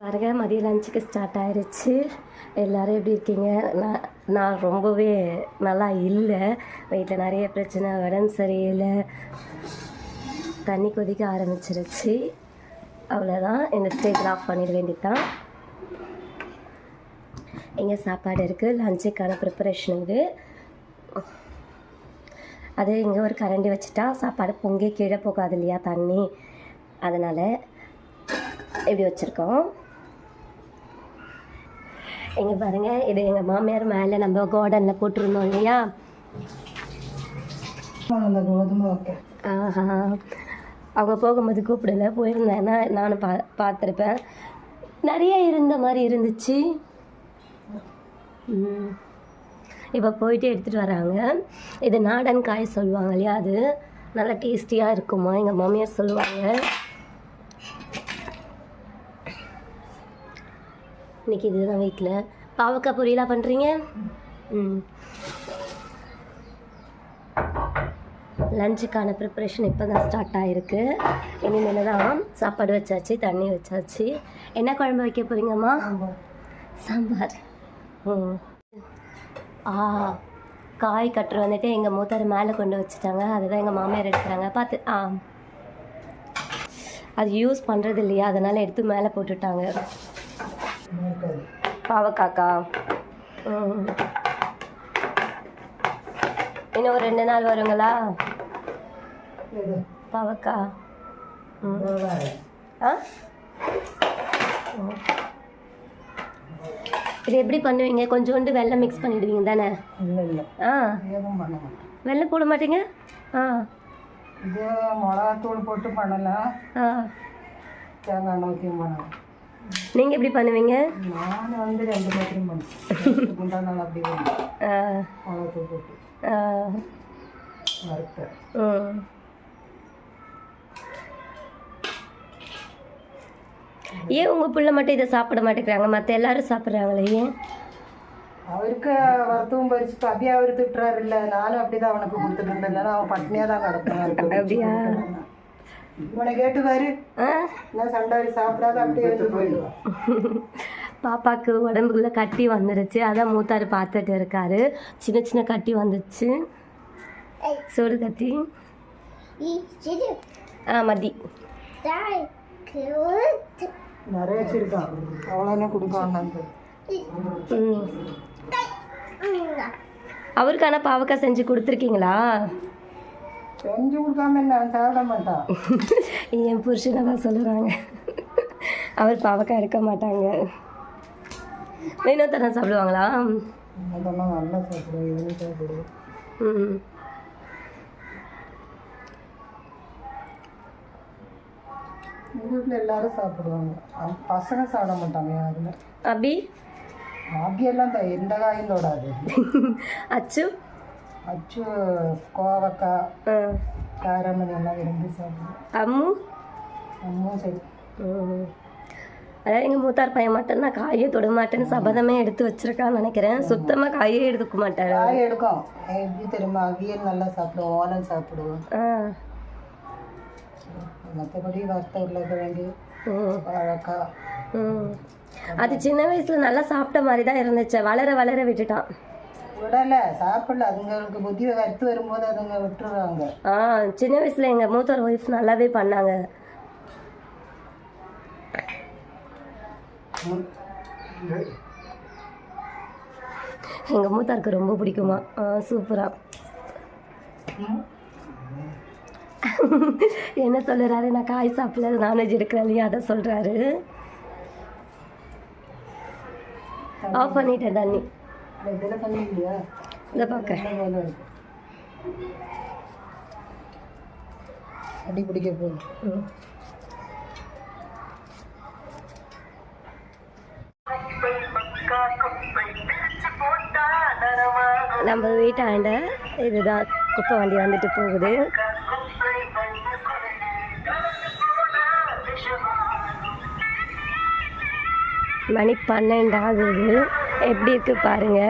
பாருங்க, மதிய லஞ்சுக்கு ஸ்டார்ட் ஆயிடுச்சு. எல்லோரும் எப்படி இருக்கீங்க? நான் ரொம்பவே நல்லா இல்லை. வீட்டில் நிறைய பிரச்சனை, உடம்பு சரியில்லை, தண்ணி கொதிக்க ஆரம்பிச்சிருச்சு. அவ்வளோதான், இந்த ஸ்டேஜில் ஆஃப் பண்ணிட வேண்டியது தான். இங்கே சாப்பாடு இருக்குது, லஞ்சுக்கான ப்ரிப்பரேஷன் இது. அது இங்கே ஒரு கரண்டி வச்சுட்டா சாப்பாடு பொங்கி கீழே போகாது இல்லையா தண்ணி, அதனால் இப்படி வச்சுருக்கோம். இங்கே பாருங்கள், இது எங்கள் மாமியார் மேலே நம்ம கார்டனில் போட்டிருந்தோம் இல்லையா. ஆஹா, அவங்க போகும்போது கூப்பிடல, போயிருந்தேன்னா நானும் பார்த்துருப்பேன். நிறைய இருந்த மாதிரி இருந்துச்சு. இப்போ போயிட்டு எடுத்துகிட்டு வராங்க. இது நாடன் காய் சொல்லுவாங்க இல்லையா, அது நல்லா டேஸ்டியாக இருக்குமா எங்கள் மாமியார் சொல்லுவாங்க. இன்றைக்கி இதுதான் வீட்டில். பாவக்காய் பொரியலாக பண்ணுறீங்க? லஞ்சுக்கான ப்ரிப்பரேஷன் இப்போ தான் ஸ்டார்ட் ஆகிருக்கு. இனிமேல் தான் சாப்பாடு வச்சாச்சு, தண்ணி வச்சாச்சு. என்ன குழம்பு வைக்க போகிறீங்கம்மா? சாம்பார். காய் கட்டுரு வந்துட்டு எங்கள் மூத்தார் மேலே கொண்டு வச்சுட்டாங்க. அதுதான் எங்கள் மாமியார் எடுக்கிறாங்க. பார்த்து அது யூஸ் பண்ணுறது இல்லையா, அதனால் எடுத்து மேலே போட்டுட்டாங்க. பாவக்காக்கா இன்னும் ஒரு 2 நாள் வருங்களா பாவக்கா? இது எப்படி பண்ணுவீங்க? கொஞ்சோண்டு வெல்லம் மிக்ஸ் பண்ணிடுவீங்க தானே? வெல்லம் போட மாட்டீங்க? இது மிளகாத்தூள் போட்டு பண்ணலாம், தேங்காய் எண்ணெய் ஊற்றியும் பண்ணலாம். நீங்கள் எப்படி பண்ணுவீங்க? நான் வந்து 2 மாதிரியும் பண்ணுவேன். குண்டானால் அப்படி மிளகாத்தூள் போட்டு வறுத்தேன். ஏன் உங்கள் பிள்ளை மட்டும் இதை சாப்பிட மாட்டேங்கிறாங்க? மற்ற எல்லாரும் சாப்பிட்றாங்களே, ஏன்? அவருக்கு வறுத்தவும் பறிச்சு அப்படியே அவர் திட்டுறாரு. இல்லை, நானும் அப்படிதான் அவனுக்கு கொடுத்துட்டு இருந்தேன். அவன் பட்னியாக தான் கிடப்பேன். அப்படியா? இவனை கேட்டுவாரு, சண்டாரி சாப்பிடாத அப்படியே போயிடுவான். பாப்பாவுக்கு உடம்புக்குள்ள கட்டி வந்துடுச்சு, அதான் மூத்தார் பார்த்துட்டு இருக்காரு. சின்ன சின்ன கட்டி வந்துச்சு, சோடு கட்டி. மதி நிறைய வச்சிருக்கான், அவ்வளோதான் கொடுக்கான். அவருக்கான பாவக்காய் செஞ்சு கொடுத்துருக்கீங்களா? செஞ்சு கொடுக்காம என்ன, சாப்பிட மாட்டான். என் புருஷனை தான் சொல்லுறாங்க, அவர் பாவக்காய் எடுக்க மாட்டாங்க. இன்னொருத்தரம் சாப்பிடுவாங்களா? அதெல்லாம் நல்லா சாப்பிடுவோம். எங்கள் வீட்டில் எல்லாரும் சாப்பிடுவாங்க, பசங்க சாப்பிட மாட்டாங்க யாருமே. அபி அபியெல்லாம் எந்த காயும் தொடாது. அச்சு அச்சு கோவக்காய் காரமணி எல்லாம் விரும்பி சாப்பிடுவோம். அம்மும் சரி. அதாவது எங்கள் மூத்தார் பையன் மட்டும்தான் காயே தொட மாட்டேன்னு சபதமே எடுத்து வச்சிருக்கான்னு நினைக்கிறேன். சுத்தமாக காயே எடுக்க மாட்டார். காய் எடுக்கும், எப்படி தெரியுமா? அவியல் நல்லா சாப்பிடுவோம், ஓலன் சாப்பிடுவோம். மற்றபடி வறுத்த உருளைக்கிழங்கு, வாழைக்காய் அது சின்ன வயசில் நல்லா சாப்பிட்ட மாதிரி தான் இருந்துச்சு. வளர வளர விட்டுட்டான். விடலை, சாப்பிடல. அதுங்களுக்கு புத்தி வறுத்து வரும்போது அதுங்க விட்டுருவாங்க. சின்ன வயசில் எங்கள் மூத்தார் ஒய்ஃப் நல்லாவே பண்ணாங்க. எங்கள் மூத்தாருக்கு ரொம்ப பிடிக்குமா, சூப்பராக. என்ன சொல்லுறாரு? நான் காய் சாப்பிடல, நான்வெஜ் எடுக்கிறேன் இல்லையா, அதை சொல்கிறாரு. ஆஃப் பண்ணிட்டேன் தண்ணி. இதை பார்க்குறேன். அடி பிடிக்க போகுது. நம்ம வீட்டாண்ட இதுதான் குப்பை வண்டி வந்துட்டு போகுது. மணி 12 ஆகுது. எப்படி இருக்கு பாருங்க.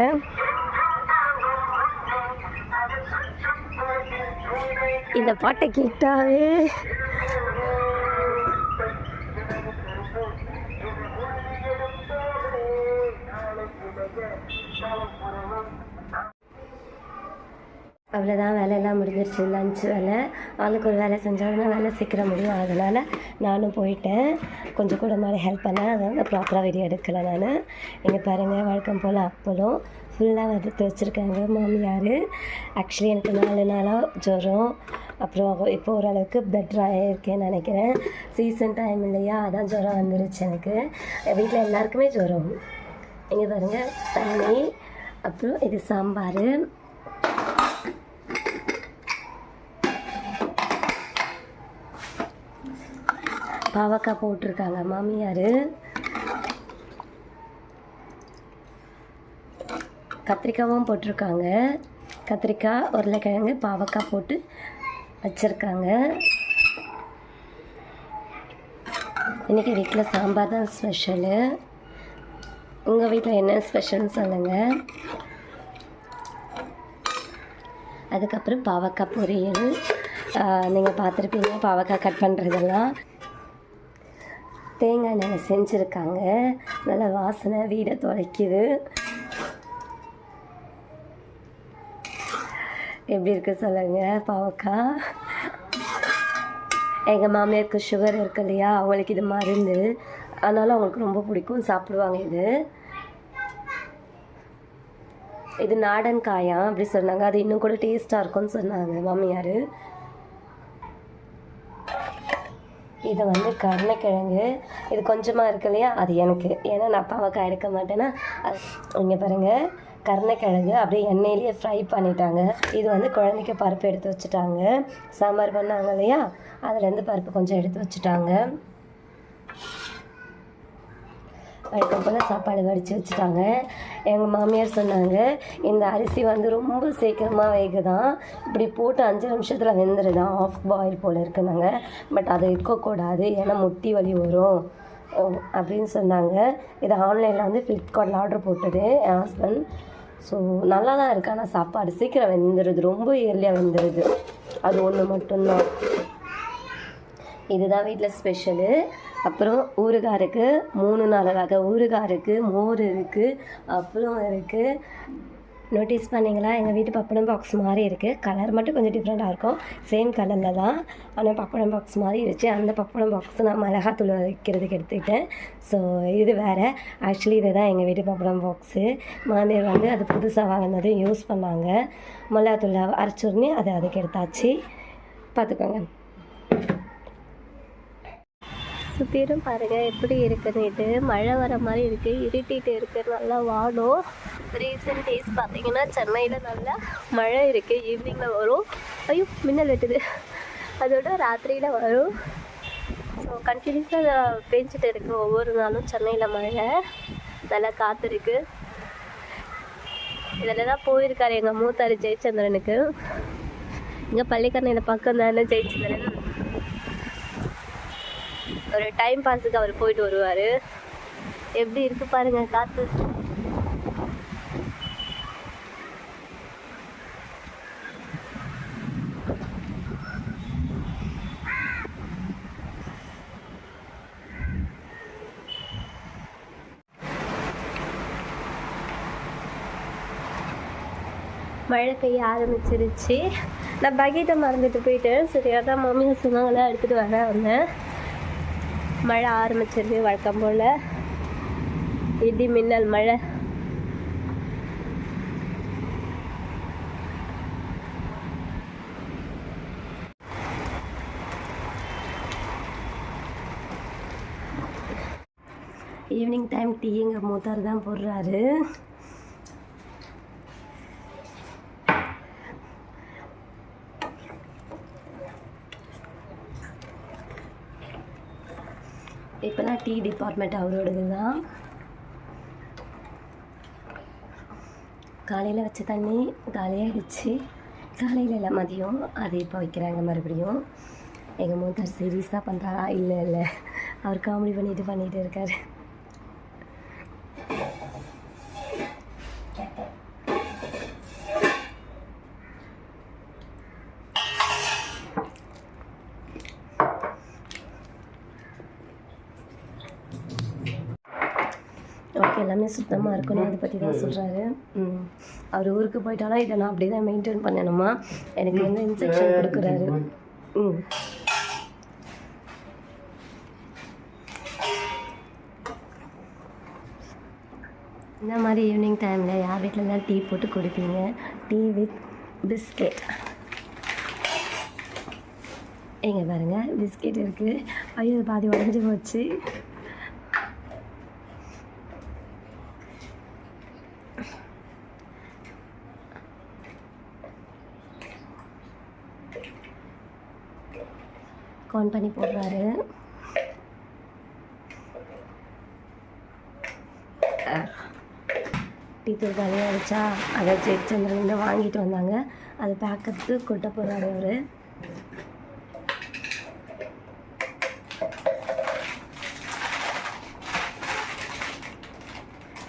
இந்த பாட்டை கேட்டாவே அவ்வளோதான், வேலையெல்லாம் முடிஞ்சிருச்சு. லஞ்ச் வேலை, ஆளுக்கு ஒரு வேலை செஞ்சாங்கன்னா வேலை சீக்கிரம் முடியும். அதனால் நானும் போயிட்டேன், கொஞ்சம் கூட மாதிரி ஹெல்ப் பண்ணேன். அதனால் ப்ராப்பராக வீடியோ எடுக்கலை நான். இங்கே பாருங்கள், வழக்கம் போல் அப்பளம் ஃபுல்லாக வறுத்து வச்சுருக்காங்க மாமியார். ஆக்சுவலி எனக்கு 4 நாளாக ஜுரம், அப்புறம் இப்போ ஓரளவுக்கு பெட்டராக இருக்கேன்னு நினைக்கிறேன். சீசன் டைம் இல்லையா, அதான் ஜுரம் வந்துருச்சு எனக்கு. வீட்டில் எல்லாருக்குமே ஜுரம். இங்கே பாருங்கள், தண்ணி, அப்புறம் இது சாம்பார், பாவக்காய் போட்டிருக்காங்க மாமியார், கத்திரிக்காயும் போட்டிருக்காங்க. கத்திரிக்காய், உருளைக்கிழங்கு, பாவக்காய் போட்டு வச்சுருக்காங்க. இன்றைக்கி வீட்டில் சாம்பார் தான் ஸ்பெஷலு. உங்கள் வீட்டில் என்ன ஸ்பெஷல்னு சொல்லுங்கள். அதுக்கப்புறம் பாவக்காய் பொரியல், நீங்கள் பார்த்துருப்பீங்க பாவக்காய் கட் பண்ணுறதெல்லாம். தேங்காய் எண்ணெய் செஞ்சுருக்காங்க, நல்ல வாசனை, வீடை துடைக்குது. எப்படி இருக்கு சொல்லுங்கள் பாவக்காய். எங்கள் மாமியாருக்கு சுகர் இருக்கு இல்லையா, அவங்களுக்கு இது மருந்து, அதனால் அவங்களுக்கு ரொம்ப பிடிக்கும், சாப்பிடுவாங்க. இது நாடன் காயா அப்படி சொன்னாங்க. அது இன்னும் கூட டேஸ்ட்டாக இருக்கும்னு சொன்னாங்க மாமியார். இது வந்து கருணைக்கிழங்கு, இது கொஞ்சமாக இருக்கு இல்லையா, அது எனக்கு, ஏன்னா நான் பாவக்காய் எடுக்க மாட்டேன்னா. அது இங்கே பாருங்கள், கருணைக்கிழங்கு அப்படியே எண்ணெயிலேயே ஃப்ரை பண்ணிட்டாங்க. இது வந்து குழந்தைக்கு பருப்பு எடுத்து வச்சுட்டாங்க. சாம்பார் பண்ணாங்க இல்லையா, அதுலேருந்து பருப்பு கொஞ்சம் எடுத்து வச்சுட்டாங்க. வழக்கம் போல் சாப்பாடு வடித்து வச்சுட்டாங்க. எங்கள் மாமியார் சொன்னாங்க, இந்த அரிசி வந்து ரொம்ப சீக்கிரமாக வேகுதான், இப்படி போட்டு 5 நிமிஷத்தில் வெந்துடுதான், ஆஃப் பாயில் போல் இருக்குனாங்க. பட் அது இருக்கக்கூடாது, ஏன்னா முட்டி வலி வரும் அப்படின்னு சொன்னாங்க. இது ஆன்லைனில் வந்து ஃப்ளிப்கார்ட்டில் ஆர்டர் போட்டது என் ஹஸ்பண்ட். ஸோ நல்லா தான் இருக்குது, ஆனால் சாப்பாடு சீக்கிரம் வெந்துடுது, ரொம்ப ஏர்லியாக வெந்துடுது. அது ஒன்று மட்டும்தான். இதுதான் வீட்டில் ஸ்பெஷலு. அப்புறம் ஊறுகாய் இருக்குது, 3-4 வகை ஊறுகாய் இருக்குது, மோர் இருக்குது, அப்பளம் இருக்குது. நோட்டீஸ் பண்ணிங்களா, எங்கள் வீட்டு பப்படம் பாக்ஸ் மாதிரி இருக்குது. கலர் மட்டும் கொஞ்சம் டிஃப்ரெண்ட்டாக இருக்கும், சேம் கலரில் தான், ஆனால் பப்படம் பாக்ஸ் மாதிரி இருந்துச்சு. அந்த பப்படம் பாக்ஸ் நான் மிளகாத்தூள் வைக்கிறதுக்கு எடுத்துக்கிட்டேன். ஸோ இது வேறு. ஆக்சுவலி இது தான் எங்கள் வீட்டு பப்படம் பாக்ஸு. மாமியார் வந்து அது புதுசாக வாங்கினது யூஸ் பண்ணாங்க. மிளகாத்தூள் அரைச்சுடனே அதுக்கு எடுத்தாச்சு. பார்த்துக்கோங்க. சுற்றிலும் பாருங்கள் எப்படி இருக்குன்னுட்டு. மழை வர மாதிரி இருக்குது, இருட்டிகிட்டு இருக்குது, நல்லா வாடும். ரீசெண்ட் டேஸ் பார்த்திங்கன்னா சென்னையில் நல்லா மழை இருக்குது. ஈவினிங்கில் வரும், ஐயோ மின்னல் வெட்டுது, அதோட ராத்திரியில் வரும். ஸோ கண்டினியூஸாக பெஞ்சிட்டு இருக்குது ஒவ்வொரு நாளும் சென்னையில் மழை. நல்லா காற்று இருக்குது. இதில் தான் போயிருக்காரு எங்கள் மூத்தார் ஜெயச்சந்திரனுக்கு. இங்கே பள்ளிக்கரணையில் பக்கம் தானே ஜெயச்சந்திரன். ஒரு டைம் பாஸுக்கு அவர் போயிட்டு வருவார். எப்படி இருக்கு பாருங்க காற்று. மழை பெய்ய ஆரம்பிச்சிருச்சு. நான் பக்கெட்டை மறந்துட்டு போயிட்டேன். சரி, அதான் மாமியார் சொன்னாங்களா எடுத்துகிட்டு வந்தேன். மழை ஆரம்பிச்சிருக்கு வழக்கம் போல், இடி மின்னல் மழை. ஈவினிங் டைம் டீ எங்கள் மூத்தார் தான் போடுறாரு. இப்போலாம் டீ டிபார்ட்மெண்ட் அவரோடது தான். காலையில் வச்ச தண்ணி காலியாகிடுச்சு. காலையில் இல்லை, மதியம் அது இப்போ வைக்கிறாங்க மறுபடியும். எங்கள் மூத்தார் சீரியஸாக பண்ணுறாரா? இல்லை, அவர் காமெடி பண்ணிட்டு இருக்கார். ஓகே, எல்லாமே சுத்தமாக இருக்கணும், அதை பற்றி தான் சொல்கிறாரு. அவர் ஊருக்கு போயிட்டாலும் இதை நான் அப்படி தான் மெயின்டைன் பண்ணணுமா, எனக்கு வந்து இன்ஸ்ட்ரக்ஷன் கொடுக்குறாரு. இந்த மாதிரி ஈவினிங் டைமில் யார் வீட்டிலலாம் டீ போட்டு குடிப்பீங்க? Tea with biscuit. எங்கே பாருங்கள் பிஸ்கெட் இருக்குது. ஐயோ பாதி உடஞ்சி போச்சு. கார்ன் பண்ணி போடுறாரு. டீ தூள் தனியாக அடிச்சா அதை ஜெயச்சந்திரன் வாங்கிட்டு வந்தாங்க, அதை பேக்கத்து கொட்ட போகிறாரு அவர்.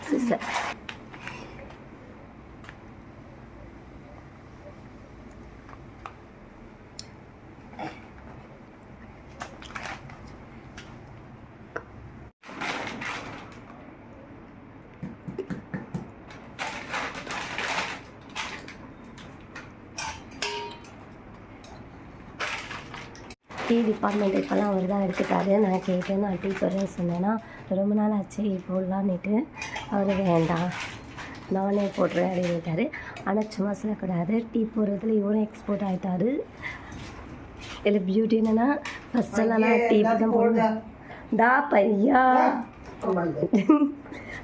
சிஸ்டர் டீ டிபார்ட்மெண்ட் இப்போல்லாம் அவர் தான் எடுத்துட்டாரு. நான் கேட்டேன், நான் டீ போடுறேன்னு சொன்னேன்னா ரொம்ப நாள் ஆச்சு போடலான்னுட்டு அவர் வேண்டாம் நானே போடுறேன் அப்படின்ட்டாரு. ஆனால் சும்மா சொல்லக்கூடாது, டீ போடுறதுல இவரும் எக்ஸ்போர்ட் ஆகிட்டாரு. இதில் பியூட்டி என்னென்னா ஃபஸ்ட்டெல்லாம் நான் டீ தான் போடுவேன். டா பையா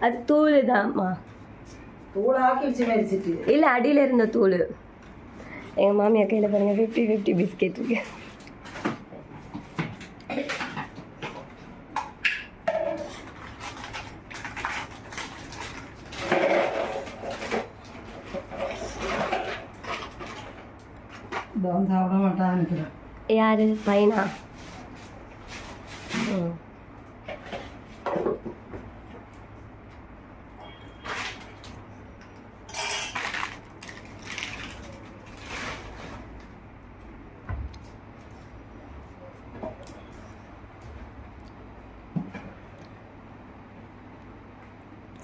அது தூள் தான்மா, இல்லை அடியில் இருந்த தூள். எங்கள் மாமியார் கையில் பாருங்கள் 50-50 பிஸ்கெட் இருக்கு. சாப்பிட மாட்டான்னு யாரு பையனா?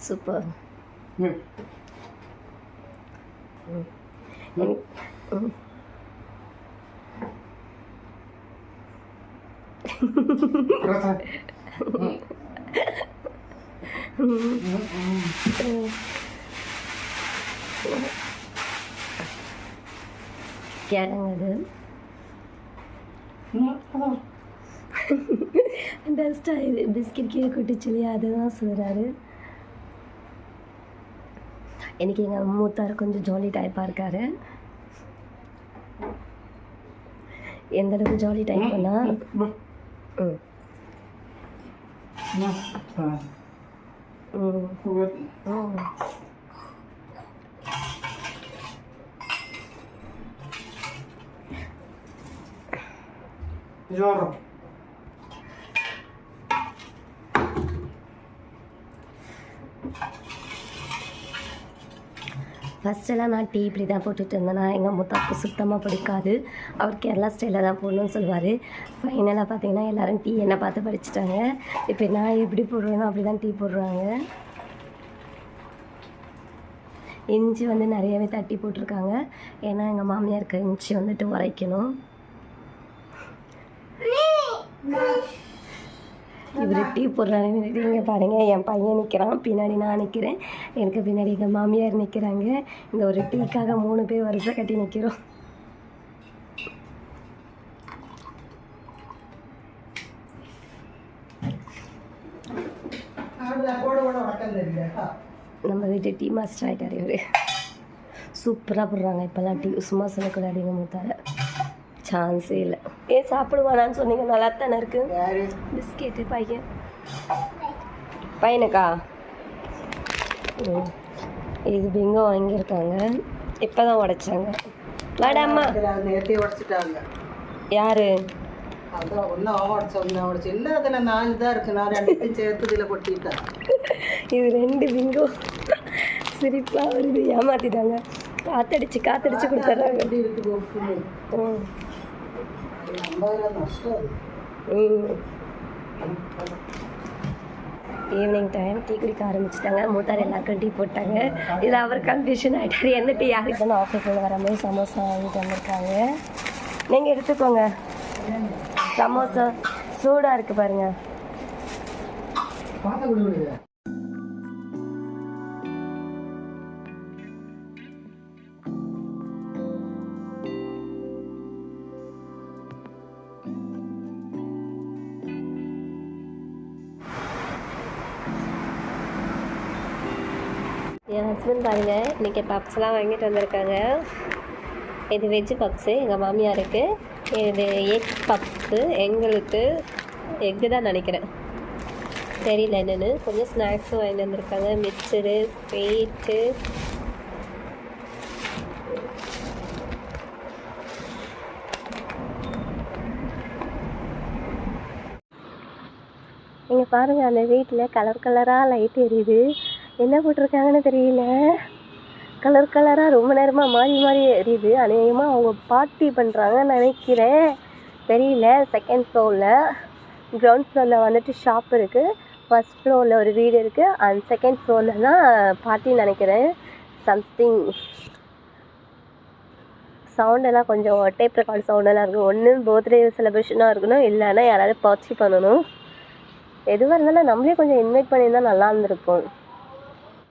சூப்பர். கிழங்குது டஸ்டாக இது பிஸ்கெட் கீழே கொட்டிச்சுலையா, அதுதான் சொல்கிறாரு. எனக்கு எங்கள் மூத்தார் கொஞ்சம் ஜாலி டைப்பாக இருக்கார். எந்த அளவுக்கு ஜாலி டைப்னா ஃபஸ்ட்டெல்லாம் நான் டீ இப்படி தான் போட்டுட்டு இருந்தேன்னா எங்கள் முத்தாக்கு சுத்தமாக பிடிக்காது. அவர் கேரளா ஸ்டைலில் தான் போடணும்னு சொல்லுவார். ஃபைனலாக பார்த்தீங்கன்னா எல்லோரும் டீ என்னை பார்த்து படிச்சுட்டாங்க. இப்போ நான் எப்படி போடுறேனோ அப்படி தான் டீ போடுறாங்க. இஞ்சி வந்து நிறையவே தட்டி போட்டிருக்காங்க, ஏன்னா எங்கள் மாமியாருக்கு இஞ்சி வந்துட்டு உரைக்கணும். இவர் டீ போடுறாருன்னு இங்கே பாருங்கள், என் பையன் நிற்கிறான், பின்னாடி நான் நிற்கிறேன், எனக்கு பின்னாடி எங்கள் மாமியார் நிற்கிறாங்க. இந்த ஒரு டீக்காக 3 பேர் வரிசை கட்டி நிற்கிறோம். நம்ம வீட்டு டீ மாஸ்டர் ஆகிட்டார் இவர். சூப்பராக போடுறாங்க இப்போல்லாம் டீ, சும்மா சொல்லக்கூடாது. எங்கள் மூத்தார சான்ஸே இல்லை. ஏன் சாப்பிடுவானான்னு சொன்னீங்க, நல்லா தானே இருக்குது பிஸ்கெட்டு. பையனுக்கா இது பிங்கோ வாங்கியிருக்காங்க, இப்போ தான் உடைச்சாங்க. வாடாம்மா. நேற்றே உடைச்சிட்டாங்க. யாரு? அதான் ஒன்றும் உடைச்சு இல்லை, அதில் 4 தான் இருக்குது. நான் 2 சேர்த்து இதில் கொட்டிட்டேன். இது 2 பிங்கோ. சிரிப்பாக வருது, ஏமாற்றிட்டாங்க. காத்தடிச்சு கொடுத்துட்றாங்க. எப்படி இருக்குது? நஷ்டம். ஈவினிங் டைம் டீ குடிக்க ஆரம்பிச்சிட்டாங்க. மூத்தார் எல்லாருக்கும் டீ போட்டாங்க. இது அவர் கன்ஃபியூஷன் ஆகிட்டார், எந்த டீ யாருக்கு வந்து ஆஃபீஸில் வரும்போது சமோசா வாங்கிட்டு வந்திருக்காங்க. நீங்கள் எடுத்துக்கோங்க. சமோசா சூடாக இருக்குது பாருங்கள். என் ஹஸ்பண்ட் பாருங்கள் இன்றைக்கி பப்ஸ்லாம் வாங்கிட்டு வந்திருக்காங்க. இது வெஜ்ஜு பப்ஸு எங்கள் மாமியாருக்கு, இது எக் பப்ஸு எங்களுக்கு. எக்கு தான் நினைக்கிறேன், தெரியல என்னென்னு. கொஞ்சம் ஸ்நாக்ஸும் வாங்கிட்டு வந்திருக்காங்க, மிக்சரு, ஸ்வீட்டு. இங்கே பாருங்கள், அந்த வீட்டில் கலர் கலராக லைட் எரியுது. என்ன போட்டிருக்காங்கன்னு தெரியல, கலர் கலராக ரொம்ப நேரமாக மாறி மாறி எரியுது. அநேகமாக அவங்க பார்ட்டி பண்ணுறாங்கன்னு நினைக்கிறேன், தெரியல. செகண்ட் ஃப்ளோரில், கிரவுண்ட் ஃப்ளோரில் வந்துட்டு ஷாப் இருக்குது, ஃபஸ்ட் ஃப்ளோரில் ஒரு வீடு இருக்குது, அண்ட் செகண்ட் ஃப்ளோரில் தான் பார்ட்டின்னு நினைக்கிறேன். சம்திங் சவுண்டெல்லாம் கொஞ்சம் டேப் ரெக்கார்ட் சவுண்டெல்லாம் இருக்குது. ஒன்று பர்த்டே செலிப்ரேஷனாக இருக்கணும், இல்லைன்னா யாராவது பார்ட்டி பண்ணணும். எதுவாக இருந்தாலும் நம்மளே கொஞ்சம் இன்வைட் பண்ணியிருந்தால் நல்லா இருந்திருக்கும்.